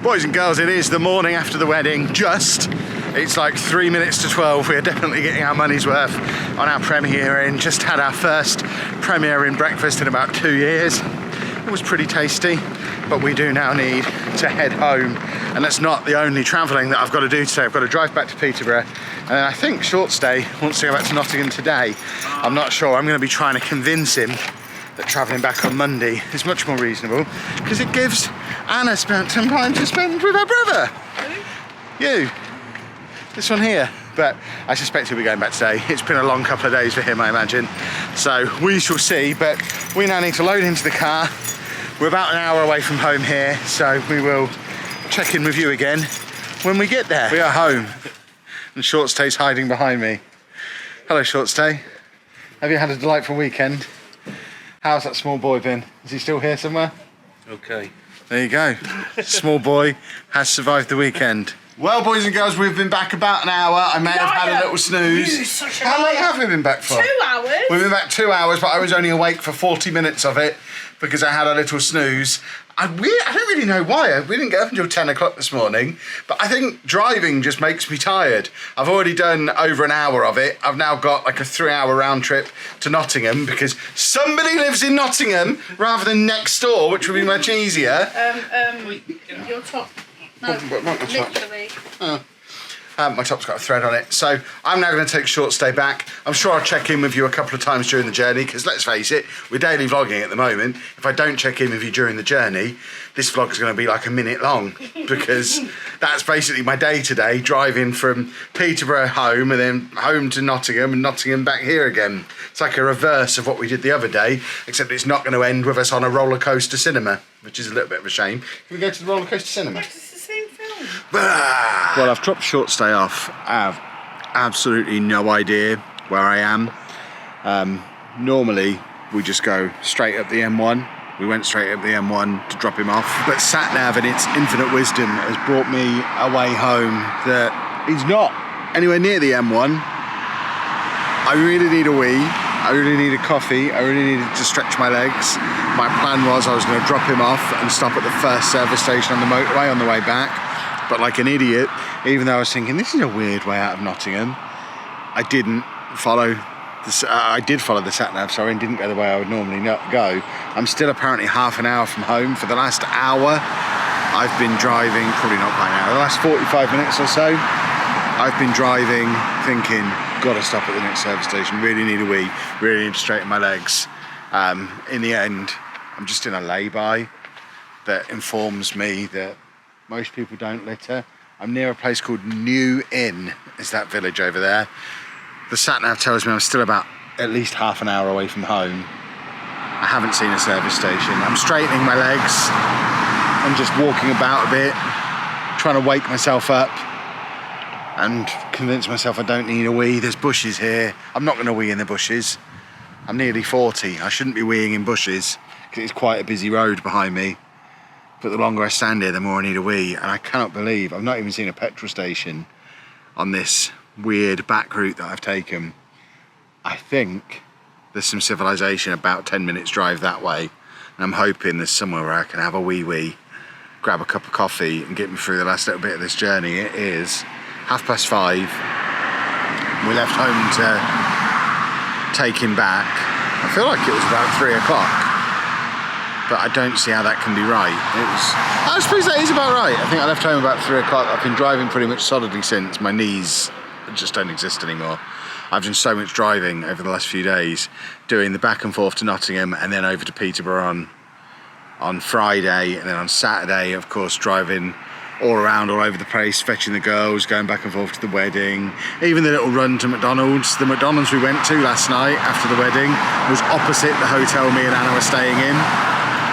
Boys and girls, it is the morning after the wedding, just. It's like 3 minutes to 12. We're definitely getting our money's worth on our Premier Inn. Just had our first Premier Inn breakfast in about 2 years. It was pretty tasty, but we do now need to head home. And that's not the only travelling that I've got to do today. I've got to drive back to Peterborough. And then I think Short Stay wants to go back to Nottingham today. I'm not sure. I'm going to be trying to convince him that travelling back on Monday is much more reasonable because it gives Anna some time to spend with her brother. You. This one here. But I suspect he'll be going back today. It's been a long couple of days for him, I imagine. So we shall see, but we now need to load into the car. We're about an hour away from home here, so we will check in with you again when we get there. We are home, and Short Stay's hiding behind me. Hello, Short Stay. Have you had a delightful weekend? How's that small boy been? Is he still here somewhere? Okay. There you go. Small boy has survived the weekend. Well, boys and girls, we've been back about an hour. I may have had a little snooze. How long have we been back for? 2 hours. We've been back 2 hours, but I was only awake for 40 minutes of it because I had a little snooze. I don't really know why. We didn't get up until 10 o'clock this morning, but I think driving just makes me tired. I've already done over an hour of it. I've now got like a 3-hour round trip to Nottingham because somebody lives in Nottingham rather than next door, which would be much easier. Your top. No, literally. My top's got a thread on it. So I'm now going to take Short Stay back. I'm sure I'll check in with you a couple of times during the journey because let's face it, we're daily vlogging at the moment. If I don't check in with you during the journey, this vlog is going to be like a minute long because that's basically my day today, driving from Peterborough home and then home to Nottingham and Nottingham back here again. It's like a reverse of what we did the other day, except it's not going to end with us on a roller coaster cinema, which is a little bit of a shame. Can we go to the roller coaster cinema? Well, I've dropped Short Stay off. I have absolutely no idea where I am. Normally, we just go straight up the M1. We went straight up the M1 to drop him off. But SatNav, in its infinite wisdom, has brought me a way home that is not anywhere near the M1. I really need a wee. I really need a coffee. I really needed to stretch my legs. My plan was I was going to drop him off and stop at the first service station on the motorway on the way back. But like an idiot, even though I was thinking this is a weird way out of Nottingham, I didn't follow the, I did follow the sat-nav, sorry, and didn't go the way I would normally go. I'm still apparently half an hour from home. For the last hour, I've been driving, probably not by now, the last 45 minutes or so, I've been driving thinking, gotta stop at the next service station, really need a wee, really need to straighten my legs. In the end, I'm just in a lay-by that informs me that most people don't litter. I'm near a place called New Inn, is that village over there. The sat-nav tells me I'm still about at least half an hour away from home. I haven't seen a service station. I'm straightening my legs and just walking about a bit, trying to wake myself up and convince myself I don't need a wee. There's bushes here. I'm not going to wee in the bushes. I'm nearly 40. I shouldn't be weeing in bushes because it's quite a busy road behind me. But the longer I stand here, the more I need a wee. And I cannot believe I've not even seen a petrol station on this weird back route that I've taken. I think there's some civilization about 10 minutes drive that way. And I'm hoping there's somewhere where I can have a wee, grab a cup of coffee and get me through the last little bit of this journey. It is 5:30. We left home to take him back. I feel like it was about 3 o'clock. But I don't see how that can be right. I suppose that is about right. I think I left home about 3 o'clock. I've been driving pretty much solidly since. My knees just don't exist anymore. I've done so much driving over the last few days, doing the back and forth to Nottingham and then over to Peterborough on Friday, and then on Saturday, of course, driving all around, all over the place, fetching the girls, going back and forth to the wedding, even the little run to McDonald's. The McDonald's we went to last night after the wedding was opposite the hotel me and Anna were staying in,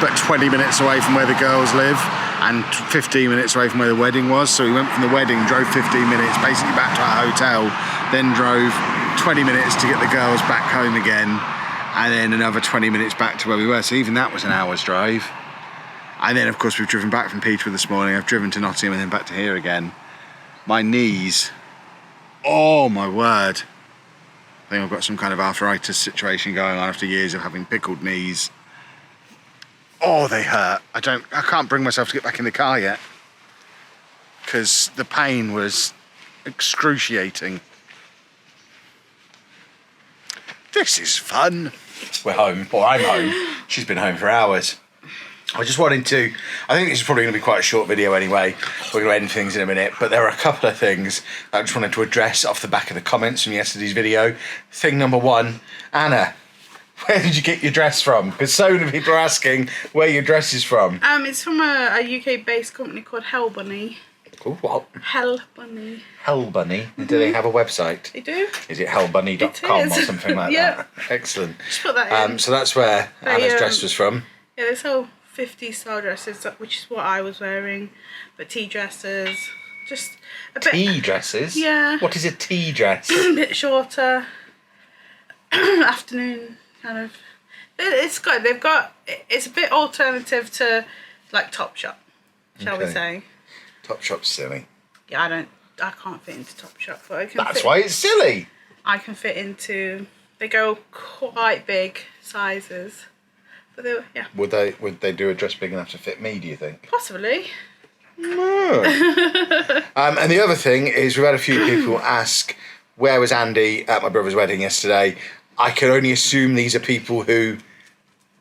but 20 minutes away from where the girls live and 15 minutes away from where the wedding was. So we went from the wedding, drove 15 minutes basically back to our hotel, then drove 20 minutes to get the girls back home again, and then another 20 minutes back to where we were. So even that was an hour's drive. And then of course we've driven back from Peterborough this morning. I've driven to Nottingham and then back to here again. My knees, oh my word. I think I've got some kind of arthritis situation going on after years of having pickled knees. Oh, they hurt. I can't bring myself to get back in the car yet. because the pain was excruciating. This is fun. We're home, or I'm home. She's been home for hours. I just wanted to, I think this is probably going to be quite a short video anyway. We're going to end things in a minute, but there are a couple of things that I just wanted to address off the back of the comments from yesterday's video. Thing number one, Anna, where did you get your dress from? Because so many people are asking where your dress is from. It's from a UK-based company called Hell Bunny. Called what? Hell Bunny. Hell Bunny? Do they have a website? They do. Is it hellbunny.com or something like that? Excellent. Just put that in. So that's where Anna's dress was from. Yeah, they sell 50 style dresses, which is what I was wearing. But tea dresses, just a bit... Tea dresses? Yeah. What is a tea dress? A bit shorter. Afternoon, kind of. It's good. They've got... It's a bit alternative to, like, Topshop, shall we say. Topshop's silly. Yeah, I can't fit into Topshop, but I can. That's why it's silly. I can fit into. They go quite big sizes, but yeah. Would they do a dress big enough to fit me? Do you think? Possibly. No. And the other thing is, we've had a few people ask, where was Andy at my brother's wedding yesterday? I can only assume these are people who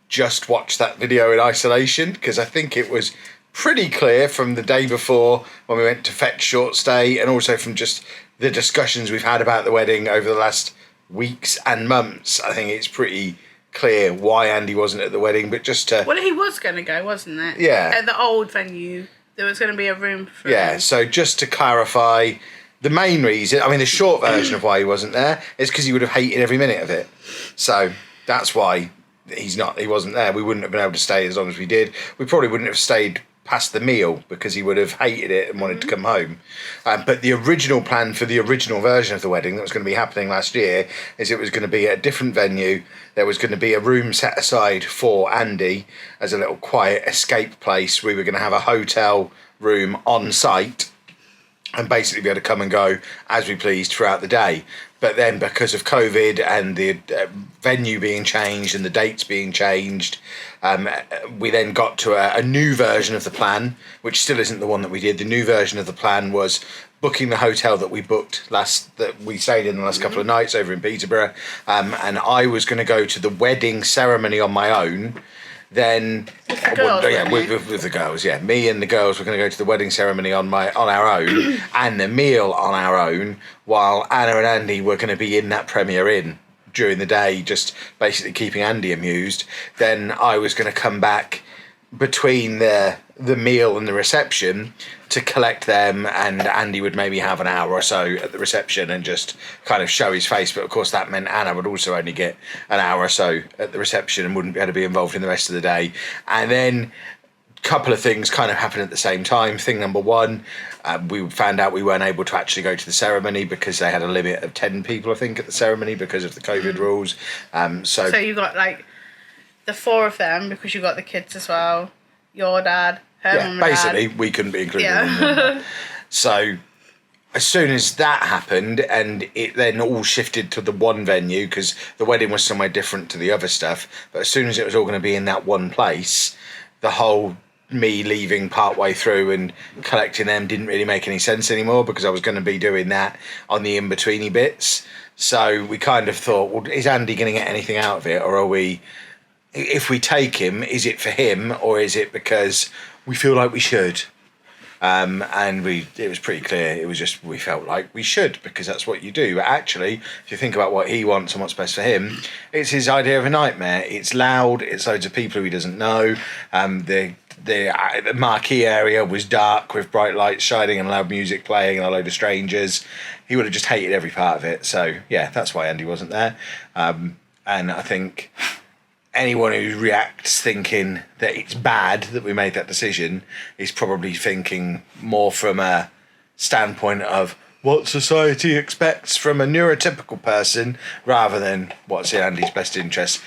just watched that video in isolation, because I think it was pretty clear from the day before when we went to fetch short stay, and also from just the discussions we've had about the wedding over the last weeks and months. I think it's pretty clear why Andy wasn't at the wedding, but just to... Well, he was going to go, wasn't it? Yeah. At the old venue, there was going to be a room for him. So just to clarify, the main reason, I mean, the short version of why he wasn't there is because he would have hated every minute of it. So that's why he wasn't there. We wouldn't have been able to stay as long as we did. We probably wouldn't have stayed past the meal because he would have hated it and wanted to come home. But the original plan for the original version of the wedding that was going to be happening last year is it was going to be at a different venue. There was going to be a room set aside for Andy as a little quiet escape place. We were going to have a hotel room on site and basically be able to come and go as we pleased throughout the day. But then because of COVID and the venue being changed and the dates being changed, we then got to a new version of the plan, which still isn't the one that we did. The new version of the plan was booking the hotel that we booked that we stayed in the last couple of nights over in Peterborough. And I was going to go to the wedding ceremony on my own. Then with the girls, with the girls, yeah. Me and the girls were going to go to the wedding ceremony on our own and the meal on our own, while Anna and Andy were going to be in that Premier Inn during the day, just basically keeping Andy amused. Then I was going to come back between the meal and the reception to collect them, and Andy would maybe have an hour or so at the reception and just kind of show his face. But of course that meant Anna would also only get an hour or so at the reception and wouldn't be able to be involved in the rest of the day. And then a couple of things kind of happened at the same time. Thing number one, we found out we weren't able to actually go to the ceremony because they had a limit of 10 people, I think, at the ceremony because of the COVID rules. So you got like the four of them because you got the kids as well, your dad, her mum and basically dad. We couldn't be included in that. So as soon as that happened and it then all shifted to the one venue, because the wedding was somewhere different to the other stuff, but as soon as it was all going to be in that one place, the whole me leaving part way through and collecting them didn't really make any sense anymore, because I was going to be doing that on the in-betweeny bits. So we kind of thought, well, is Andy going to get anything out of it, or are we... If we take him, is it for him, or is it because we feel like we should? And it was pretty clear. It was just, we felt like we should, because that's what you do. But actually, if you think about what he wants and what's best for him, it's his idea of a nightmare. It's loud. It's loads of people who he doesn't know. The marquee area was dark with bright lights shining and loud music playing and a load of strangers. He would have just hated every part of it. So yeah, that's why Andy wasn't there. And I think anyone who reacts thinking that it's bad that we made that decision is probably thinking more from a standpoint of what society expects from a neurotypical person rather than what's in Andy's best interest.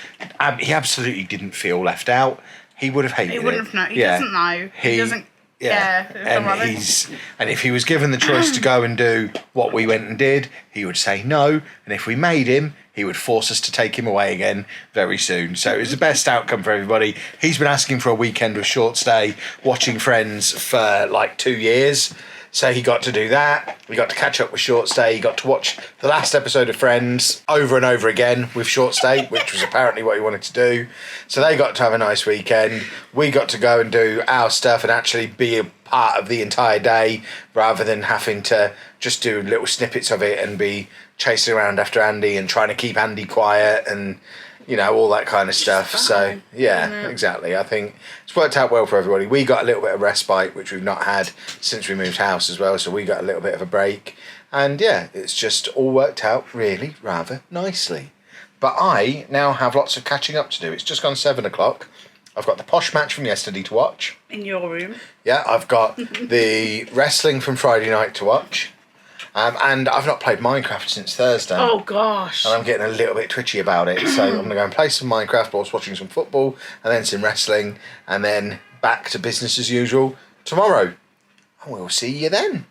He absolutely didn't feel left out. He would have hated it. He wouldn't have known. He doesn't know. He doesn't care. And if he was given the choice to go and do what we went and did, he would say no. And if we made him, he would force us to take him away again very soon. So it was the best outcome for everybody. He's been asking for a weekend with short stay, watching Friends for like 2 years. So he got to do that. We got to catch up with Short Stay. He got to watch the last episode of Friends over and over again with Short Stay, which was apparently what he wanted to do. So they got to have a nice weekend. We got to go and do our stuff and actually be a part of the entire day rather than having to just do little snippets of it and be chasing around after Andy and trying to keep Andy quiet and, you know, all that kind of stuff. So, yeah, exactly. I think it's worked out well for everybody. We got a little bit of respite, which we've not had since we moved house as well. So we got a little bit of a break. And, yeah, it's just all worked out really rather nicely. But I now have lots of catching up to do. It's just gone 7 o'clock. I've got the posh match from yesterday to watch. In your room. Yeah, I've got the wrestling from Friday night to watch. And I've not played Minecraft since Thursday. Oh, gosh. And I'm getting a little bit twitchy about it. So I'm going to go and play some Minecraft whilst watching some football and then some wrestling and then back to business as usual tomorrow. And we'll see you then.